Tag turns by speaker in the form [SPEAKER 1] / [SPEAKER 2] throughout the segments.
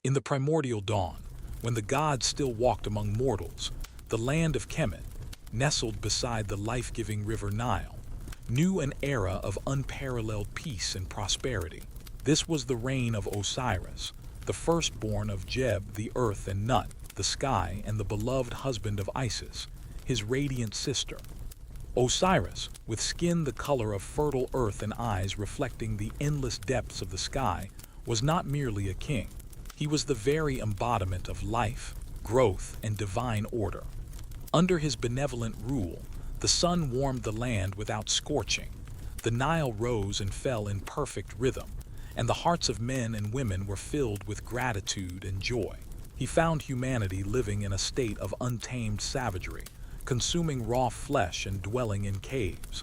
[SPEAKER 1] In the primordial dawn, when the gods still walked among mortals, the land of Kemet, nestled beside the life-giving river Nile, knew an era of unparalleled peace and prosperity. This was the reign of Osiris, the firstborn of Geb, the earth, and Nut, the sky, and the beloved husband of Isis, his radiant sister. Osiris, with skin the color of fertile earth and eyes reflecting the endless depths of the sky, was not merely a king. He was the very embodiment of life, growth, and divine order. Under his benevolent rule, the sun warmed the land without scorching, the Nile rose and fell in perfect rhythm, and the hearts of men and women were filled with gratitude and joy. He found humanity living in a state of untamed savagery, consuming raw flesh and dwelling in caves.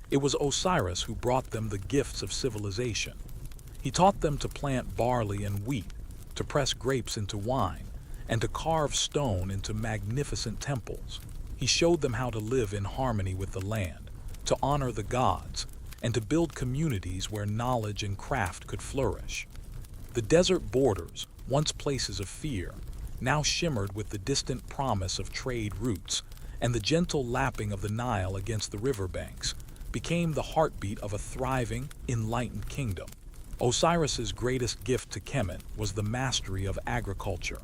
[SPEAKER 1] It was Osiris who brought them the gifts of civilization. He taught them to plant barley and wheat, to press grapes into wine, and to carve stone into magnificent temples. He showed them how to live in harmony with the land, to honor the gods, and to build communities where knowledge and craft could flourish. The desert borders, once places of fear, now shimmered with the distant promise of trade routes, and the gentle lapping of the Nile against the riverbanks became the heartbeat of a thriving, enlightened kingdom. Osiris's greatest gift to Kemet was the mastery of agriculture,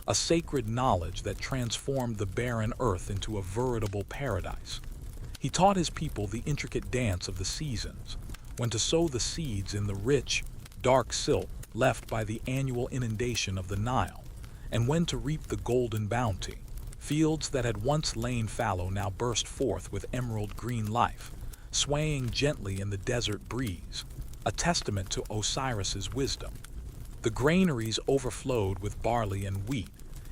[SPEAKER 1] a sacred knowledge that transformed the barren earth into a veritable paradise. He taught his people the intricate dance of the seasons, when to sow the seeds in the rich, dark silt left by the annual inundation of the Nile, and when to reap the golden bounty. Fields that had once lain fallow now burst forth with emerald green life, swaying gently in the desert breeze, a testament to Osiris's wisdom. The granaries overflowed with barley and wheat,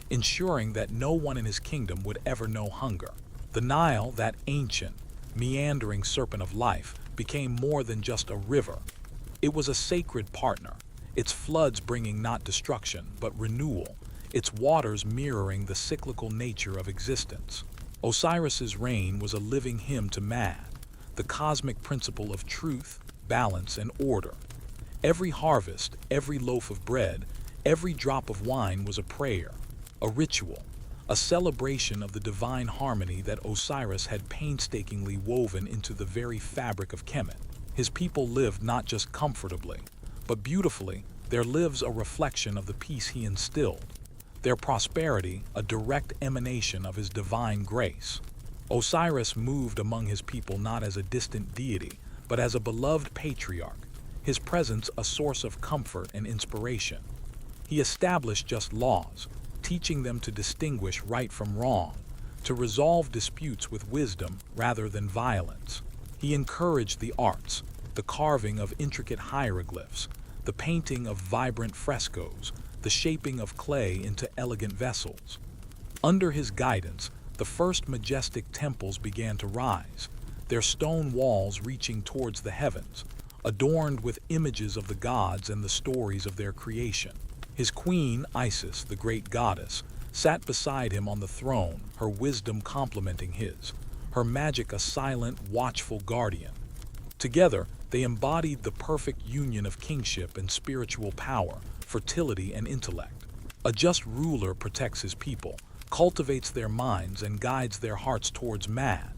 [SPEAKER 1] ensuring that no one in his kingdom would ever know hunger. The Nile, that ancient, meandering serpent of life, became more than just a river. It was a sacred partner, its floods bringing not destruction, but renewal, its waters mirroring the cyclical nature of existence. Osiris's reign was a living hymn to man, the cosmic principle of truth, balance, and order. Every harvest, every loaf of bread, every drop of wine was a prayer, a ritual, a celebration of the divine harmony that Osiris had painstakingly woven into the very fabric of Kemet. His people lived not just comfortably, but beautifully, their lives a reflection of the peace he instilled, their prosperity a direct emanation of his divine grace. Osiris moved among his people not as a distant deity, but as a beloved patriarch, his presence a source of comfort and inspiration. He established just laws, teaching them to distinguish right from wrong, to resolve disputes with wisdom rather than violence. He encouraged the arts, the carving of intricate hieroglyphs, the painting of vibrant frescoes, the shaping of clay into elegant vessels. Under his guidance, the first majestic temples began to rise, their stone walls reaching towards the heavens, adorned with images of the gods and the stories of their creation. His queen, Isis, the great goddess, sat beside him on the throne, her wisdom complementing his, her magic a silent, watchful guardian. Together, they embodied the perfect union of kingship and spiritual power, fertility and intellect. A just ruler protects his people, cultivates their minds, and guides their hearts towards man,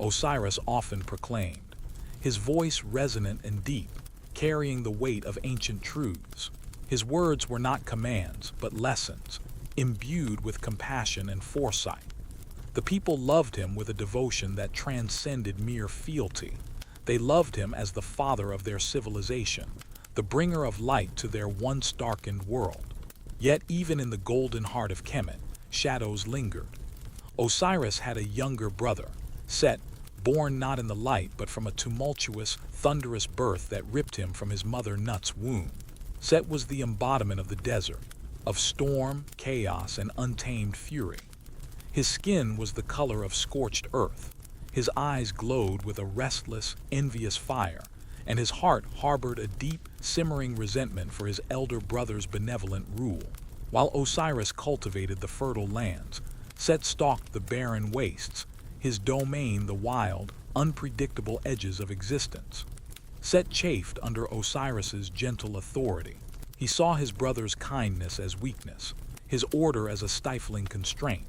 [SPEAKER 1] Osiris often proclaimed, his voice resonant and deep, carrying the weight of ancient truths. His words were not commands, but lessons, imbued with compassion and foresight. The people loved him with a devotion that transcended mere fealty. They loved him as the father of their civilization, the bringer of light to their once darkened world. Yet even in the golden heart of Kemet, shadows lingered. Osiris had a younger brother, Set, born not in the light but from a tumultuous, thunderous birth that ripped him from his mother Nut's womb. Set was the embodiment of the desert, of storm, chaos, and untamed fury. His skin was the color of scorched earth, his eyes glowed with a restless, envious fire, and his heart harbored a deep, simmering resentment for his elder brother's benevolent rule. While Osiris cultivated the fertile lands, Set stalked the barren wastes, his domain the wild, unpredictable edges of existence. Set chafed under Osiris's gentle authority. He saw his brother's kindness as weakness, his order as a stifling constraint.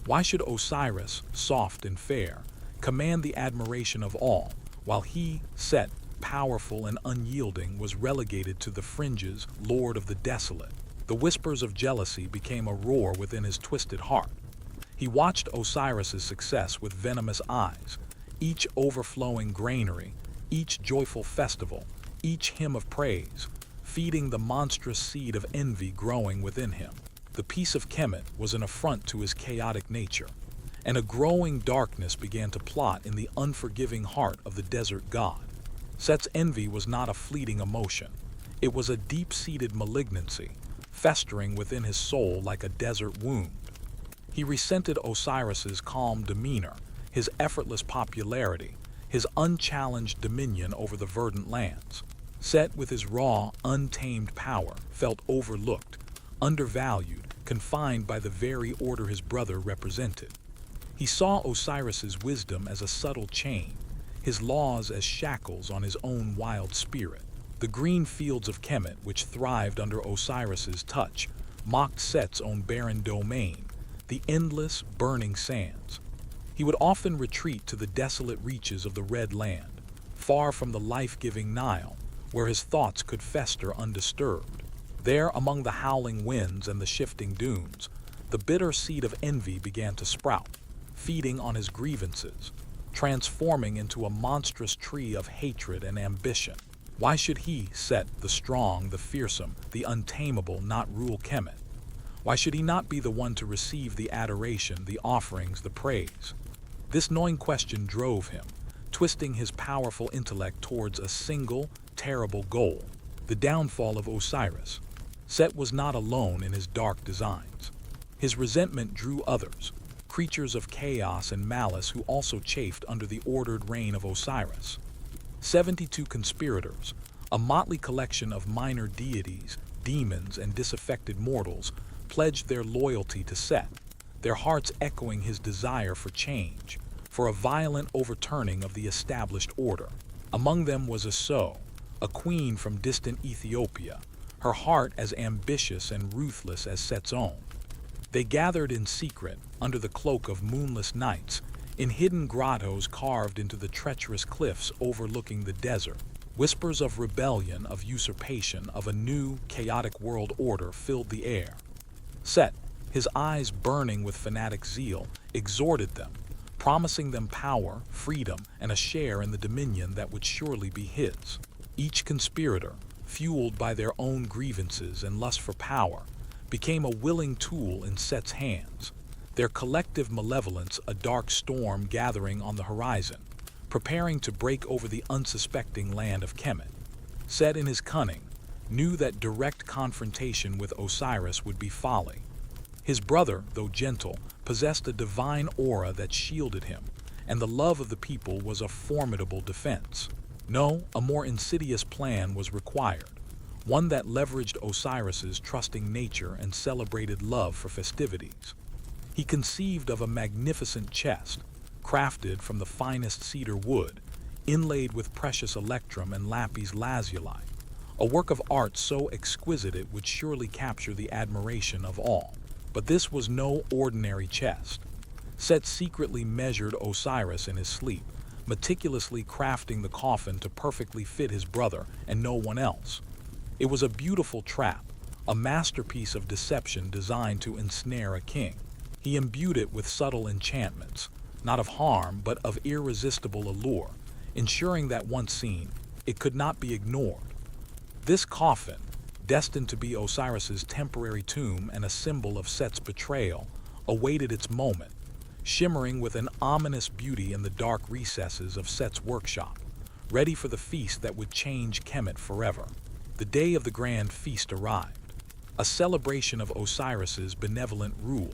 [SPEAKER 1] Why should Osiris, soft and fair, command the admiration of all, while he, Set, powerful and unyielding, was relegated to the fringes, lord of the desolate? The whispers of jealousy became a roar within his twisted heart. He watched Osiris's success with venomous eyes, each overflowing granary, each joyful festival, each hymn of praise, feeding the monstrous seed of envy growing within him. The peace of Kemet was an affront to his chaotic nature, and a growing darkness began to plot in the unforgiving heart of the desert god. Set's envy was not a fleeting emotion. It was a deep-seated malignancy, festering within his soul like a desert wound. He resented Osiris's calm demeanor, his effortless popularity, his unchallenged dominion over the verdant lands. Set, with his raw, untamed power, felt overlooked, undervalued, confined by the very order his brother represented. He saw Osiris's wisdom as a subtle chain, his laws as shackles on his own wild spirit. The green fields of Kemet, which thrived under Osiris's touch, mocked Set's own barren domain, the endless, burning sands. He would often retreat to the desolate reaches of the Red Land, far from the life-giving Nile, where his thoughts could fester undisturbed. There, among the howling winds and the shifting dunes, the bitter seed of envy began to sprout, feeding on his grievances, transforming into a monstrous tree of hatred and ambition. Why should he, Set, the strong, the fearsome, the untamable, not rule Kemet? Why should he not be the one to receive the adoration, the offerings, the praise? This gnawing question drove him, twisting his powerful intellect towards a single, terrible goal: the downfall of Osiris. Set was not alone in his dark designs. His resentment drew others, creatures of chaos and malice who also chafed under the ordered reign of Osiris. 72 conspirators, a motley collection of minor deities, demons, and disaffected mortals, pledged their loyalty to Set, their hearts echoing his desire for change, for a violent overturning of the established order. Among them was Aso, a queen from distant Ethiopia, her heart as ambitious and ruthless as Set's own. They gathered in secret, under the cloak of moonless nights, in hidden grottos carved into the treacherous cliffs overlooking the desert. Whispers of rebellion, of usurpation, of a new, chaotic world order filled the air. Set, his eyes burning with fanatic zeal, exhorted them, promising them power, freedom, and a share in the dominion that would surely be his. Each conspirator, fueled by their own grievances and lust for power, became a willing tool in Set's hands, their collective malevolence a dark storm gathering on the horizon, preparing to break over the unsuspecting land of Kemet. Set, in his cunning, knew that direct confrontation with Osiris would be folly. His brother, though gentle, possessed a divine aura that shielded him, and the love of the people was a formidable defense. No, a more insidious plan was required, one that leveraged Osiris's trusting nature and celebrated love for festivities. He conceived of a magnificent chest, crafted from the finest cedar wood, inlaid with precious electrum and lapis lazuli, a work of art so exquisite it would surely capture the admiration of all. But this was no ordinary chest. Set secretly measured Osiris in his sleep, meticulously crafting the coffin to perfectly fit his brother and no one else. It was a beautiful trap, a masterpiece of deception designed to ensnare a king. He imbued it with subtle enchantments, not of harm but of irresistible allure, ensuring that once seen, it could not be ignored. This coffin, destined to be Osiris's temporary tomb and a symbol of Set's betrayal, awaited its moment, shimmering with an ominous beauty in the dark recesses of Set's workshop, ready for the feast that would change Kemet forever. The day of the grand feast arrived, a celebration of Osiris's benevolent rule,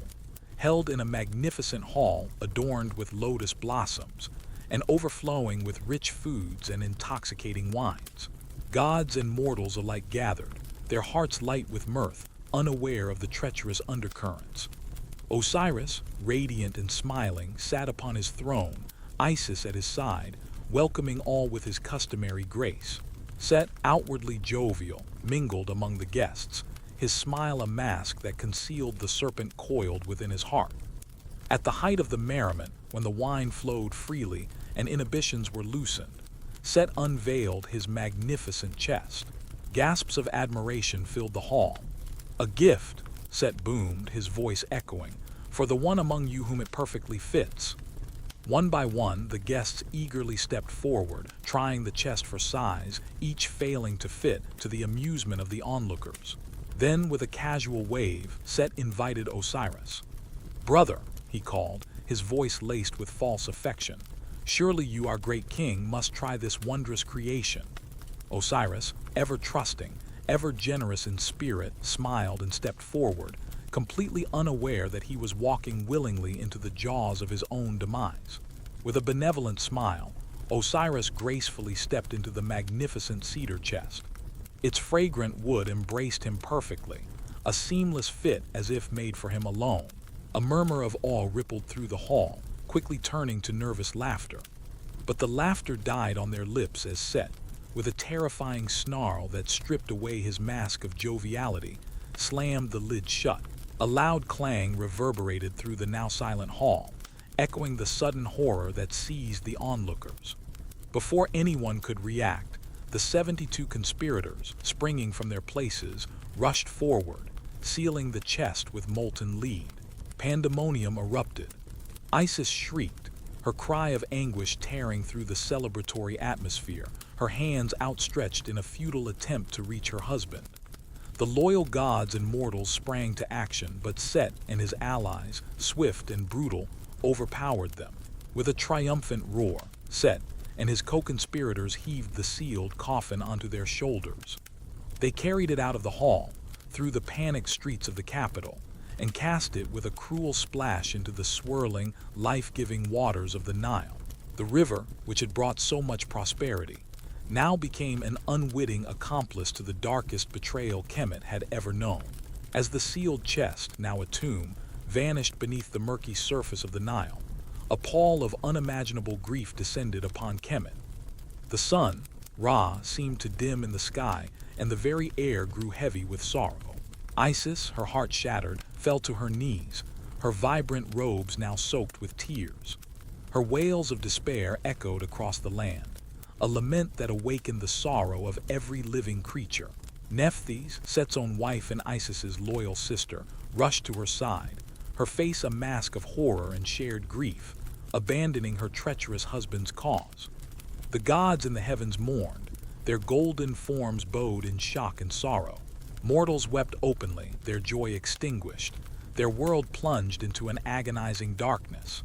[SPEAKER 1] held in a magnificent hall adorned with lotus blossoms and overflowing with rich foods and intoxicating wines. Gods and mortals alike gathered, their hearts light with mirth, unaware of the treacherous undercurrents. Osiris, radiant and smiling, sat upon his throne, Isis at his side, welcoming all with his customary grace. Set, outwardly jovial, mingled among the guests, his smile a mask that concealed the serpent coiled within his heart. At the height of the merriment, when the wine flowed freely and inhibitions were loosened, Set unveiled his magnificent chest. Gasps of admiration filled the hall. "A gift," Set boomed, his voice echoing, "for the one among you whom it perfectly fits." One by one, the guests eagerly stepped forward, trying the chest for size, each failing to fit, to the amusement of the onlookers. Then, with a casual wave, Set invited Osiris. "Brother," he called, his voice laced with false affection, "surely you, our great king, must try this wondrous creation." Osiris, ever trusting, ever generous in spirit, smiled and stepped forward, completely unaware that he was walking willingly into the jaws of his own demise. With a benevolent smile, Osiris gracefully stepped into the magnificent cedar chest. Its fragrant wood embraced him perfectly, a seamless fit as if made for him alone. A murmur of awe rippled through the hall, quickly turning to nervous laughter. But the laughter died on their lips as Set, with a terrifying snarl that stripped away his mask of joviality, slammed the lid shut. A loud clang reverberated through the now silent hall, echoing the sudden horror that seized the onlookers. Before anyone could react, the 72 conspirators, springing from their places, rushed forward, sealing the chest with molten lead. Pandemonium erupted. Isis shrieked, her cry of anguish tearing through the celebratory atmosphere, her hands outstretched in a futile attempt to reach her husband. The loyal gods and mortals sprang to action, but Set and his allies, swift and brutal, overpowered them. With a triumphant roar, Set and his co-conspirators heaved the sealed coffin onto their shoulders. They carried it out of the hall, through the panicked streets of the capital, and cast it with a cruel splash into the swirling, life-giving waters of the Nile. The river, which had brought so much prosperity, now became an unwitting accomplice to the darkest betrayal Kemet had ever known. As the sealed chest, now a tomb, vanished beneath the murky surface of the Nile, a pall of unimaginable grief descended upon Kemet. The sun, Ra, seemed to dim in the sky, and the very air grew heavy with sorrow. Isis, her heart shattered, fell to her knees, her vibrant robes now soaked with tears. Her wails of despair echoed across the land, a lament that awakened the sorrow of every living creature. Nephthys, Set's own wife and Isis's loyal sister, rushed to her side, her face a mask of horror and shared grief, abandoning her treacherous husband's cause. The gods in the heavens mourned, their golden forms bowed in shock and sorrow. Mortals wept openly, their joy extinguished, their world plunged into an agonizing darkness.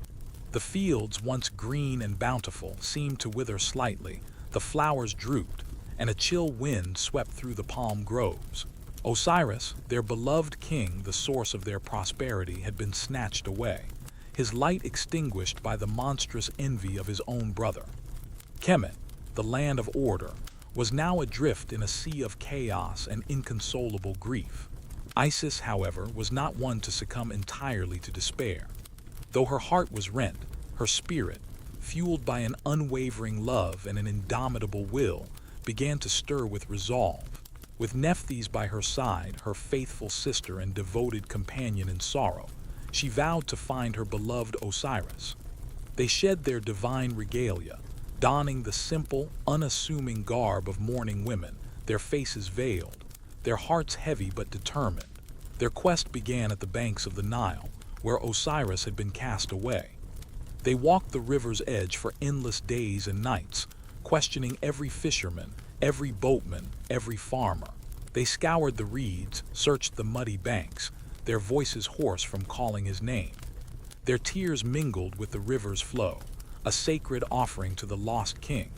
[SPEAKER 1] The fields, once green and bountiful, seemed to wither slightly, the flowers drooped, and a chill wind swept through the palm groves. Osiris, their beloved king, the source of their prosperity, had been snatched away, his light extinguished by the monstrous envy of his own brother. Kemet, the land of order, was now adrift in a sea of chaos and inconsolable grief. Isis, however, was not one to succumb entirely to despair. Though her heart was rent, her spirit, fueled by an unwavering love and an indomitable will, began to stir with resolve. With Nephthys by her side, her faithful sister and devoted companion in sorrow, she vowed to find her beloved Osiris. They shed their divine regalia, donning the simple, unassuming garb of mourning women, their faces veiled, their hearts heavy but determined. Their quest began at the banks of the Nile, where Osiris had been cast away. They walked the river's edge for endless days and nights, questioning every fisherman, every boatman, every farmer. They scoured the reeds, searched the muddy banks, their voices hoarse from calling his name. Their tears mingled with the river's flow, a sacred offering to the lost king.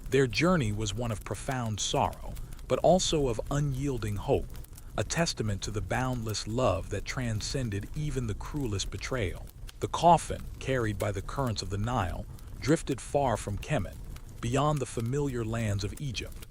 [SPEAKER 1] Their journey was one of profound sorrow, but also of unyielding hope, a testament to the boundless love that transcended even the cruelest betrayal. The coffin, carried by the currents of the Nile, drifted far from Kemet, beyond the familiar lands of Egypt.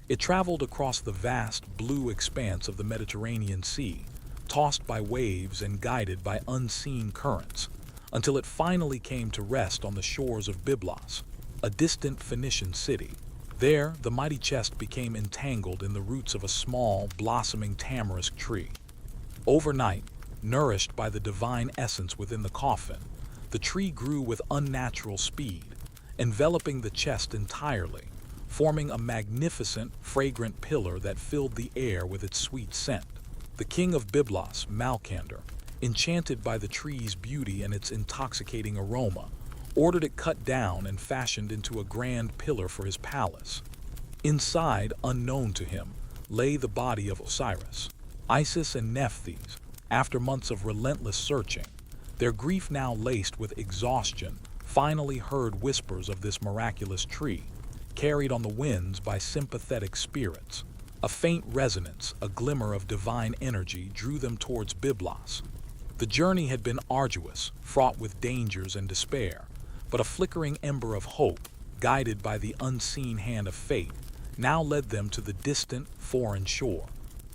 [SPEAKER 1] It traveled across the vast, blue expanse of the Mediterranean Sea, tossed by waves and guided by unseen currents, until it finally came to rest on the shores of Byblos, a distant Phoenician city. There, the mighty chest became entangled in the roots of a small, blossoming tamarisk tree. Overnight, nourished by the divine essence within the coffin, the tree grew with unnatural speed, enveloping the chest entirely, forming a magnificent, fragrant pillar that filled the air with its sweet scent. The king of Byblos, Malcander, enchanted by the tree's beauty and its intoxicating aroma, ordered it cut down and fashioned into a grand pillar for his palace. Inside, unknown to him, lay the body of Osiris. Isis and Nephthys, after months of relentless searching, their grief now laced with exhaustion, finally heard whispers of this miraculous tree, carried on the winds by sympathetic spirits. A faint resonance, a glimmer of divine energy drew them towards Byblos. The journey had been arduous, fraught with dangers and despair, but a flickering ember of hope, guided by the unseen hand of fate, now led them to the distant, foreign shore.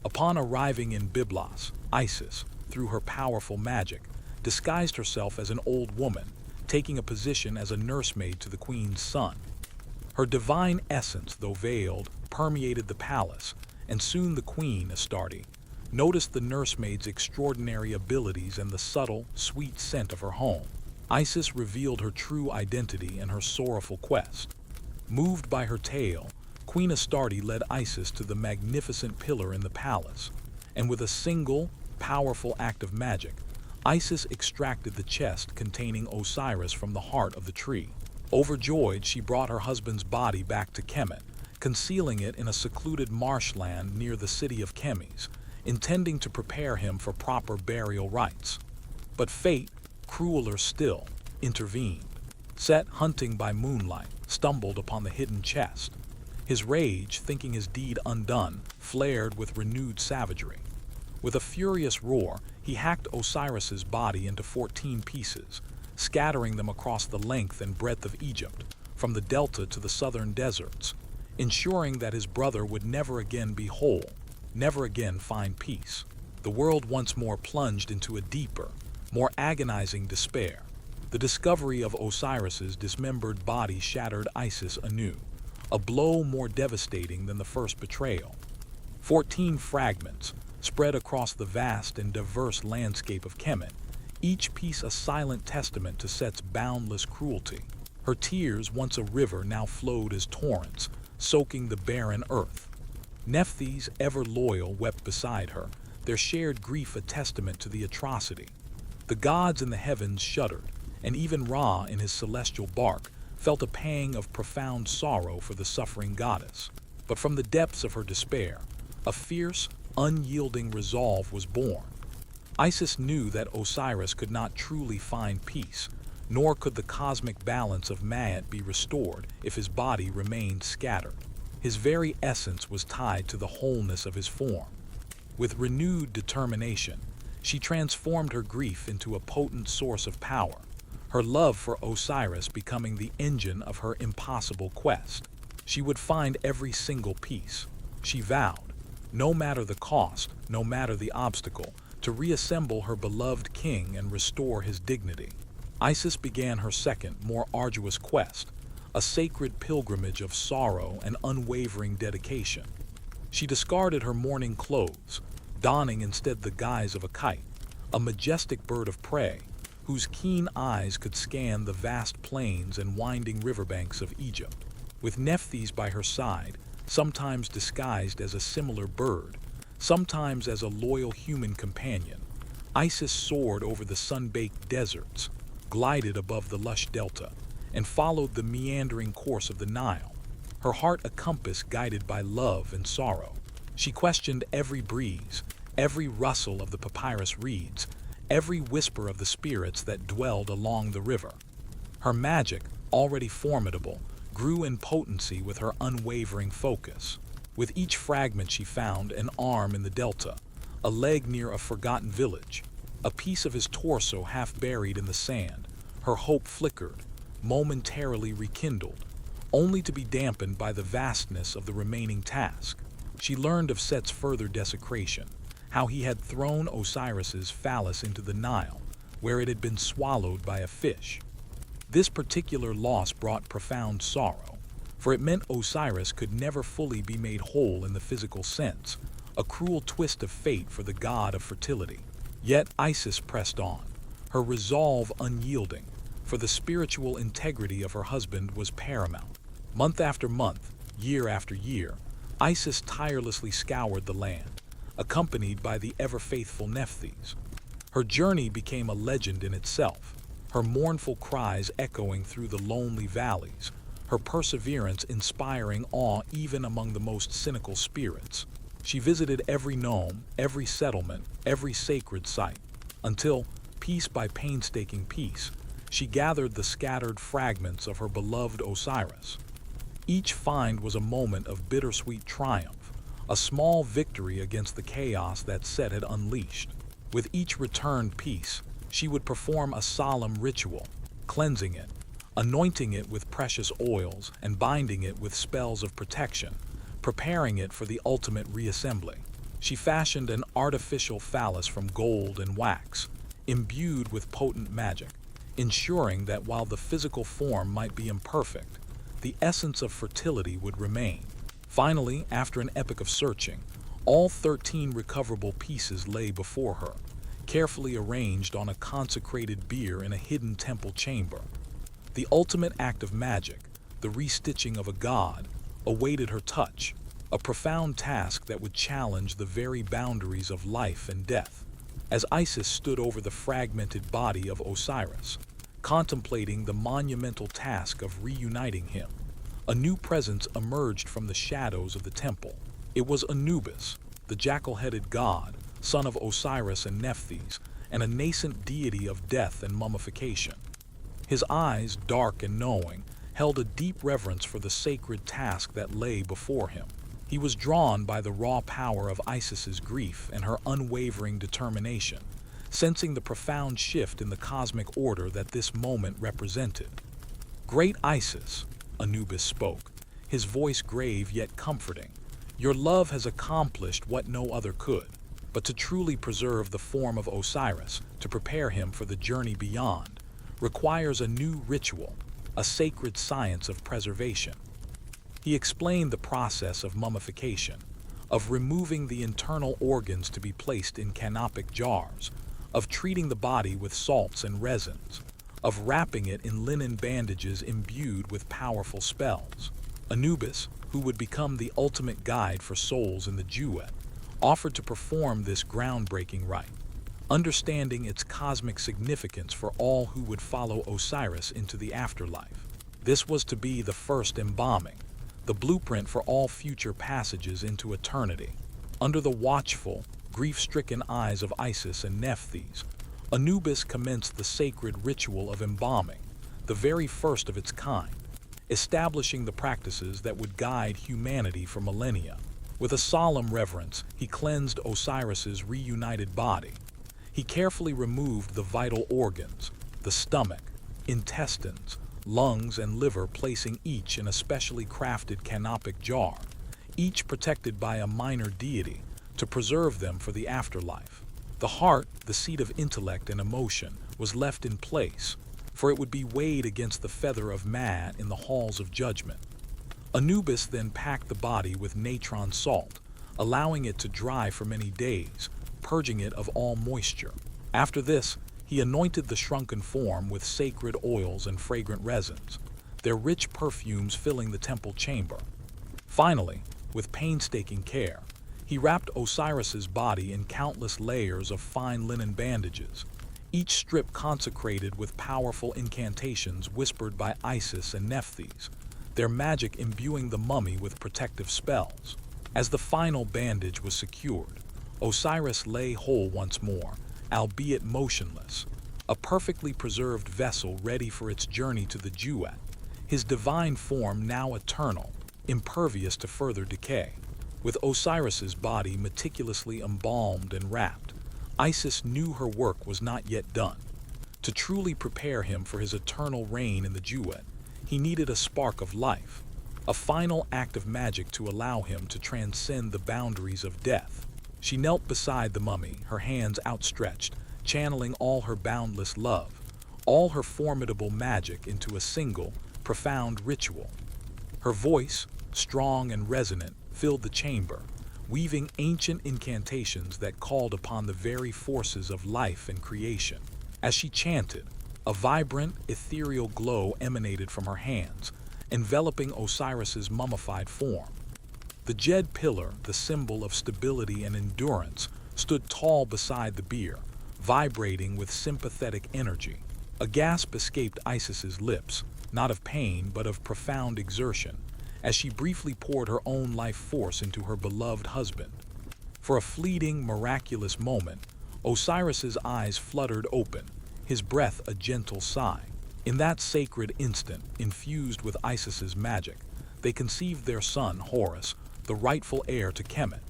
[SPEAKER 1] Upon arriving in Byblos, Isis, through her powerful magic, disguised herself as an old woman, taking a position as a nursemaid to the queen's son. Her divine essence, though veiled, permeated the palace, and soon the queen, Astarte, noticed the nursemaid's extraordinary abilities and the subtle, sweet scent of her home. Isis revealed her true identity and her sorrowful quest. Moved by her tale, Queen Astarte led Isis to the magnificent pillar in the palace, and with a single, powerful act of magic, Isis extracted the chest containing Osiris from the heart of the tree. Overjoyed, she brought her husband's body back to Kemet, concealing it in a secluded marshland near the city of Chemes, intending to prepare him for proper burial rites. But fate, crueler still, intervened. Set, hunting by moonlight, stumbled upon the hidden chest. His rage, thinking his deed undone, flared with renewed savagery. With a furious roar, he hacked Osiris's body into 14 pieces, scattering them across the length and breadth of Egypt, from the delta to the southern deserts, ensuring that his brother would never again be whole, never again find peace. The world once more plunged into a deeper, more agonizing despair. The discovery of Osiris's dismembered body shattered Isis anew, a blow more devastating than the first betrayal. 14 fragments, spread across the vast and diverse landscape of Kemet, each piece a silent testament to Set's boundless cruelty. Her tears, once a river, now flowed as torrents, soaking the barren earth. Nephthys, ever loyal, wept beside her, their shared grief a testament to the atrocity. The gods in the heavens shuddered, and even Ra, in his celestial bark, felt a pang of profound sorrow for the suffering goddess. But from the depths of her despair, a fierce, unyielding resolve was born. Isis knew that Osiris could not truly find peace, nor could the cosmic balance of Ma'at be restored if his body remained scattered. His very essence was tied to the wholeness of his form. With renewed determination, she transformed her grief into a potent source of power, her love for Osiris becoming the engine of her impossible quest. She would find every single piece, she vowed, no matter the cost, no matter the obstacle, to reassemble her beloved king and restore his dignity. Isis began her second, more arduous quest, a sacred pilgrimage of sorrow and unwavering dedication. She discarded her mourning clothes, donning instead the guise of a kite, a majestic bird of prey, whose keen eyes could scan the vast plains and winding riverbanks of Egypt. With Nephthys by her side, sometimes disguised as a similar bird, sometimes as a loyal human companion, Isis soared over the sun-baked deserts, glided above the lush delta, and followed the meandering course of the Nile, her heart a compass guided by love and sorrow. She questioned every breeze, every rustle of the papyrus reeds, every whisper of the spirits that dwelled along the river. Her magic, already formidable, grew in potency with her unwavering focus. With each fragment she found an arm in the delta, a leg near a forgotten village, a piece of his torso half buried in the sand. Her hope flickered, momentarily rekindled, only to be dampened by the vastness of the remaining task. She learned of Set's further desecration, how he had thrown Osiris's phallus into the Nile, where it had been swallowed by a fish. This particular loss brought profound sorrow, for it meant Osiris could never fully be made whole in the physical sense, a cruel twist of fate for the god of fertility. Yet Isis pressed on, her resolve unyielding, for the spiritual integrity of her husband was paramount. Month after month, year after year, Isis tirelessly scoured the land, accompanied by the ever-faithful Nephthys. Her journey became a legend in itself, her mournful cries echoing through the lonely valleys, her perseverance inspiring awe even among the most cynical spirits. She visited every nome, every settlement, every sacred site, until, piece by painstaking piece, she gathered the scattered fragments of her beloved Osiris. Each find was a moment of bittersweet triumph, a small victory against the chaos that Set had unleashed. With each returned piece, she would perform a solemn ritual, cleansing it, anointing it with precious oils and binding it with spells of protection, preparing it for the ultimate reassembly. She fashioned an artificial phallus from gold and wax, imbued with potent magic, ensuring that while the physical form might be imperfect, the essence of fertility would remain. Finally, after an epoch of searching, all 13 recoverable pieces lay before her, carefully arranged on a consecrated bier in a hidden temple chamber. The ultimate act of magic, the restitching of a god, awaited her touch, a profound task that would challenge the very boundaries of life and death. As Isis stood over the fragmented body of Osiris, contemplating the monumental task of reuniting him, a new presence emerged from the shadows of the temple. It was Anubis, the jackal-headed god, son of Osiris and Nephthys, and a nascent deity of death and mummification. His eyes, dark and knowing, held a deep reverence for the sacred task that lay before him. He was drawn by the raw power of Isis's grief and her unwavering determination, sensing the profound shift in the cosmic order that this moment represented. "Great Isis," Anubis spoke, his voice grave yet comforting, "your love has accomplished what no other could. But to truly preserve the form of Osiris, to prepare him for the journey beyond, requires a new ritual, a sacred science of preservation." He explained the process of mummification, of removing the internal organs to be placed in canopic jars, of treating the body with salts and resins, of wrapping it in linen bandages imbued with powerful spells. Anubis, who would become the ultimate guide for souls in the duet, offered to perform this groundbreaking rite, understanding its cosmic significance for all who would follow Osiris into the afterlife. This was to be the first embalming, the blueprint for all future passages into eternity. Under the watchful, grief-stricken eyes of Isis and Nephthys, Anubis commenced the sacred ritual of embalming, the very first of its kind, establishing the practices that would guide humanity for millennia. With a solemn reverence, he cleansed Osiris's reunited body. He carefully removed the vital organs, the stomach, intestines, lungs, and liver, placing each in a specially crafted canopic jar, each protected by a minor deity, to preserve them for the afterlife. The heart, the seat of intellect and emotion, was left in place, for it would be weighed against the feather of man in the halls of judgment. Anubis then packed the body with natron salt, allowing it to dry for many days, purging it of all moisture. After this, he anointed the shrunken form with sacred oils and fragrant resins, their rich perfumes filling the temple chamber. Finally, with painstaking care, he wrapped Osiris's body in countless layers of fine linen bandages, each strip consecrated with powerful incantations whispered by Isis and Nephthys, their magic imbuing the mummy with protective spells. As the final bandage was secured, Osiris lay whole once more, albeit motionless, a perfectly preserved vessel ready for its journey to the duet, his divine form now eternal, impervious to further decay. With Osiris's body meticulously embalmed and wrapped, Isis knew her work was not yet done. To truly prepare him for his eternal reign in the duet, he needed a spark of life, a final act of magic to allow him to transcend the boundaries of death. She knelt beside the mummy, her hands outstretched, channeling all her boundless love, all her formidable magic into a single, profound ritual. Her voice, strong and resonant, filled the chamber, weaving ancient incantations that called upon the very forces of life and creation. As she chanted, a vibrant, ethereal glow emanated from her hands, enveloping Osiris's mummified form. The jed pillar, the symbol of stability and endurance, stood tall beside the bier, vibrating with sympathetic energy. A gasp escaped Isis's lips, not of pain but of profound exertion, as she briefly poured her own life force into her beloved husband. For a fleeting, miraculous moment, Osiris's eyes fluttered open, his breath a gentle sigh. In that sacred instant, infused with Isis's magic, they conceived their son, Horus, the rightful heir to Kemet.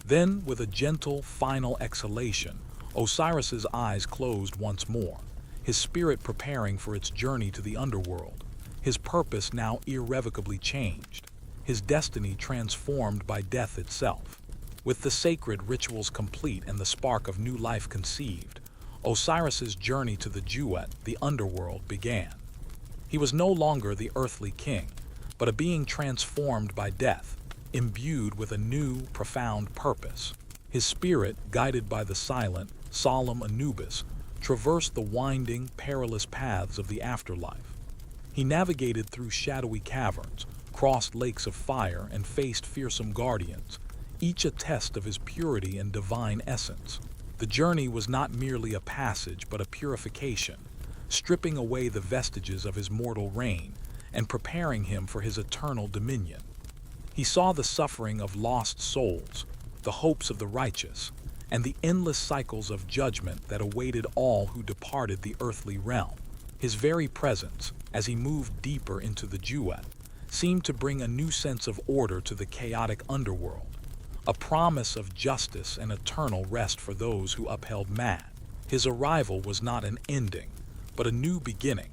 [SPEAKER 1] Then, with a gentle, final exhalation, Osiris's eyes closed once more, his spirit preparing for its journey to the underworld, his purpose now irrevocably changed, his destiny transformed by death itself. With the sacred rituals complete and the spark of new life conceived, Osiris's journey to the duet, the underworld, began. He was no longer the earthly king, but a being transformed by death, imbued with a new, profound purpose. His spirit, guided by the silent, solemn Anubis, traversed the winding, perilous paths of the afterlife. He navigated through shadowy caverns, crossed lakes of fire, and faced fearsome guardians, each a test of his purity and divine essence. The journey was not merely a passage but a purification, stripping away the vestiges of his mortal reign and preparing him for his eternal dominion. He saw the suffering of lost souls, the hopes of the righteous, and the endless cycles of judgment that awaited all who departed the earthly realm. His very presence, as he moved deeper into the duet, seemed to bring a new sense of order to the chaotic underworld, a promise of justice and eternal rest for those who upheld man. His arrival was not an ending, but a new beginning,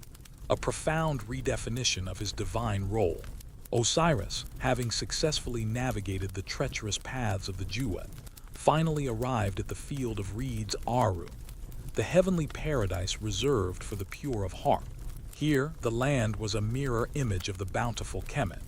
[SPEAKER 1] a profound redefinition of his divine role. Osiris, having successfully navigated the treacherous paths of the duet, finally arrived at the field of reeds Aru, the heavenly paradise reserved for the pure of heart. Here, the land was a mirror image of the bountiful Kemet,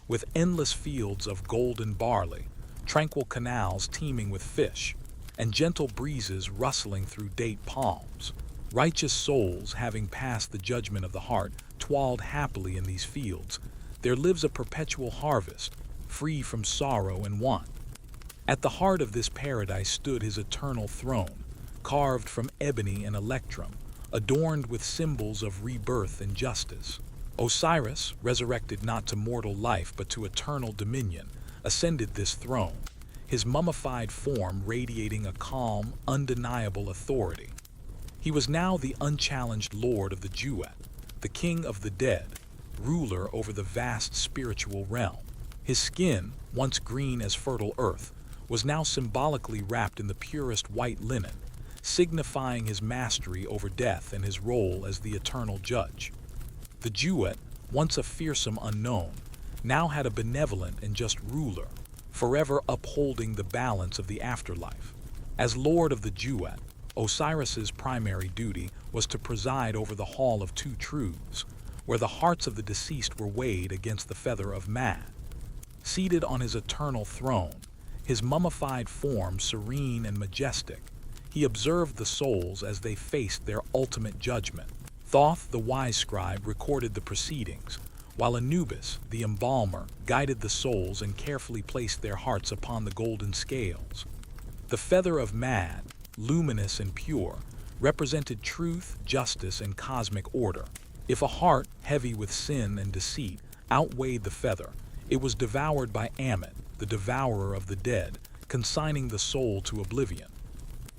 [SPEAKER 1] with endless fields of golden barley, tranquil canals teeming with fish, and gentle breezes rustling through date palms. Righteous souls, having passed the judgment of the heart, toiled happily in these fields. There lives a perpetual harvest, free from sorrow and want. At the heart of this paradise stood his eternal throne, carved from ebony and electrum, adorned with symbols of rebirth and justice. Osiris, resurrected not to mortal life but to eternal dominion, ascended this throne, his mummified form radiating a calm, undeniable authority. He was now the unchallenged lord of the duet, the king of the dead, ruler over the vast spiritual realm. His skin, once green as fertile earth, was now symbolically wrapped in the purest white linen, signifying his mastery over death and his role as the eternal judge. The duet, once a fearsome unknown, now had a benevolent and just ruler, forever upholding the balance of the afterlife. As lord of the duet, Osiris's primary duty was to preside over the Hall of Two Truths, where the hearts of the deceased were weighed against the feather of man. Seated on his eternal throne, his mummified form serene and majestic, he observed the souls as they faced their ultimate judgment. Thoth, the wise scribe, recorded the proceedings, while Anubis, the embalmer, guided the souls and carefully placed their hearts upon the golden scales. The feather of man, luminous and pure, represented truth, justice, and cosmic order. If a heart, heavy with sin and deceit, outweighed the feather, it was devoured by Ammon, the devourer of the dead, consigning the soul to oblivion.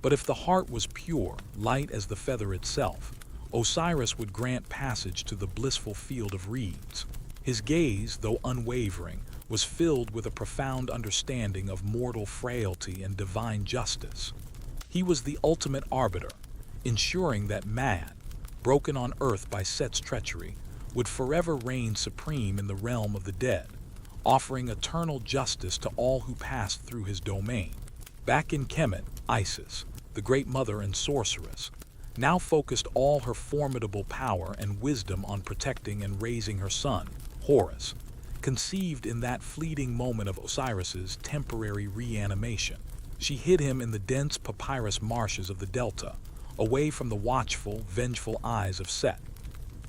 [SPEAKER 1] But if the heart was pure, light as the feather itself, Osiris would grant passage to the blissful field of reeds. His gaze, though unwavering, was filled with a profound understanding of mortal frailty and divine justice. He was the ultimate arbiter, ensuring that man, broken on earth by Set's treachery, would forever reign supreme in the realm of the dead, offering eternal justice to all who passed through his domain. Back in Kemet, Isis, the great mother and sorceress, now focused all her formidable power and wisdom on protecting and raising her son, Horus, conceived in that fleeting moment of Osiris's temporary reanimation. She hid him in the dense papyrus marshes of the delta, away from the watchful, vengeful eyes of Set.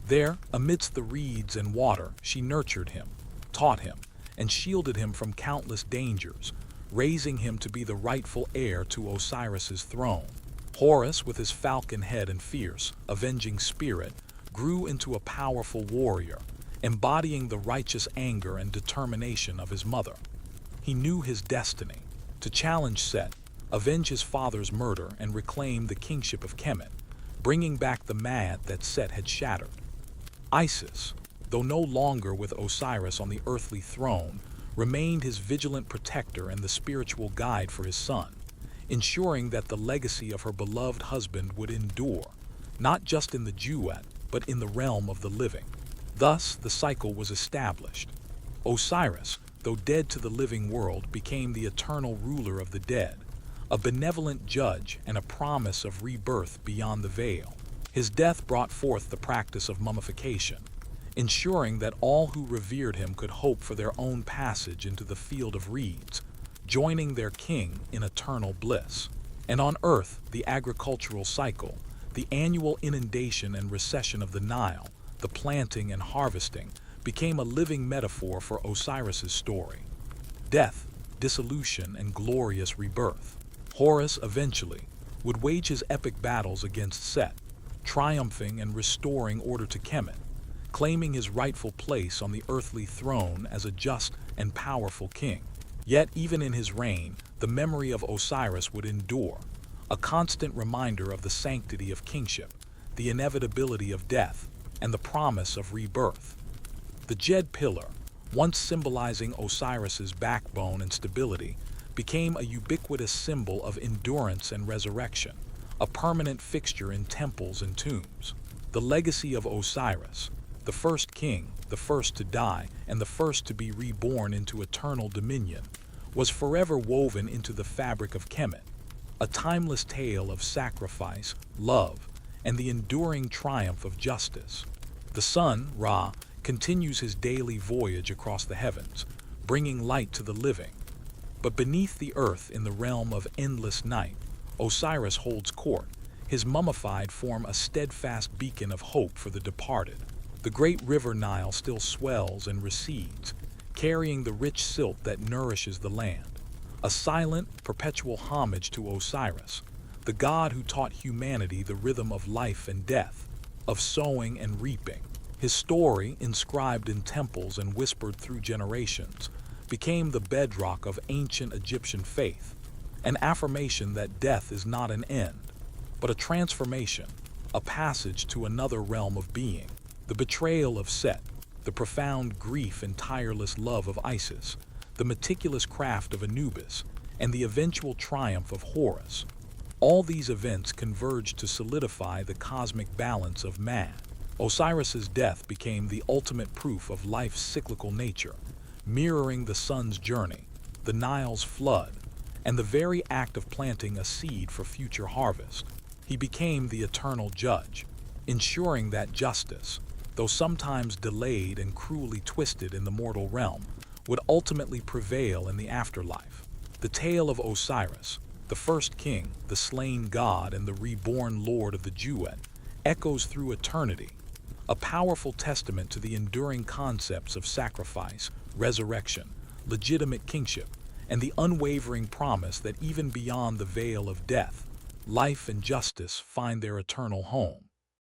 [SPEAKER 1] There, amidst the reeds and water, she nurtured him, taught him, and shielded him from countless dangers, raising him to be the rightful heir to Osiris's throne. Horus, with his falcon head and fierce, avenging spirit, grew into a powerful warrior, embodying the righteous anger and determination of his mother. He knew his destiny, to challenge Set, avenge his father's murder, and reclaim the kingship of Kemet, bringing back the mad that Set had shattered. Isis, though no longer with Osiris on the earthly throne, remained his vigilant protector and the spiritual guide for his son, ensuring that the legacy of her beloved husband would endure, not just in the duet, but in the realm of the living. Thus, the cycle was established. Osiris, though dead to the living world, became the eternal ruler of the dead, a benevolent judge and a promise of rebirth beyond the veil. His death brought forth the practice of mummification, ensuring that all who revered him could hope for their own passage into the field of reeds, joining their king in eternal bliss. And on earth, the agricultural cycle, the annual inundation and recession of the Nile, the planting and harvesting, became a living metaphor for Osiris's story. Death, dissolution, and glorious rebirth. Horus eventually would wage his epic battles against Set, triumphing and restoring order to Kemet, claiming his rightful place on the earthly throne as a just and powerful king. Yet even in his reign, the memory of Osiris would endure, a constant reminder of the sanctity of kingship, the inevitability of death, and the promise of rebirth. The Jed pillar, once symbolizing Osiris's backbone and stability, became a ubiquitous symbol of endurance and resurrection, a permanent fixture in temples and tombs. The legacy of Osiris, the first king, the first to die, and the first to be reborn into eternal dominion, was forever woven into the fabric of Kemet, a timeless tale of sacrifice, love, and the enduring triumph of justice. The sun, Ra, continues his daily voyage across the heavens, bringing light to the living. But beneath the earth, in the realm of endless night, Osiris holds court, his mummified form a steadfast beacon of hope for the departed. The great river Nile still swells and recedes, carrying the rich silt that nourishes the land, a silent, perpetual homage to Osiris, the god who taught humanity the rhythm of life and death, of sowing and reaping. His story, inscribed in temples and whispered through generations, became the bedrock of ancient Egyptian faith, an affirmation that death is not an end, but a transformation, a passage to another realm of being. The betrayal of Set, the profound grief and tireless love of Isis, the meticulous craft of Anubis, and the eventual triumph of Horus. All these events converged to solidify the cosmic balance of man. Osiris's death became the ultimate proof of life's cyclical nature, mirroring the sun's journey, the Nile's flood, and the very act of planting a seed for future harvest. He became the eternal judge, ensuring that justice, though sometimes delayed and cruelly twisted in the mortal realm, would ultimately prevail in the afterlife. The tale of Osiris, the first king, the slain god, and the reborn lord of the duet, echoes through eternity, a powerful testament to the enduring concepts of sacrifice, resurrection, legitimate kingship, and the unwavering promise that even beyond the veil of death, life and justice find their eternal home.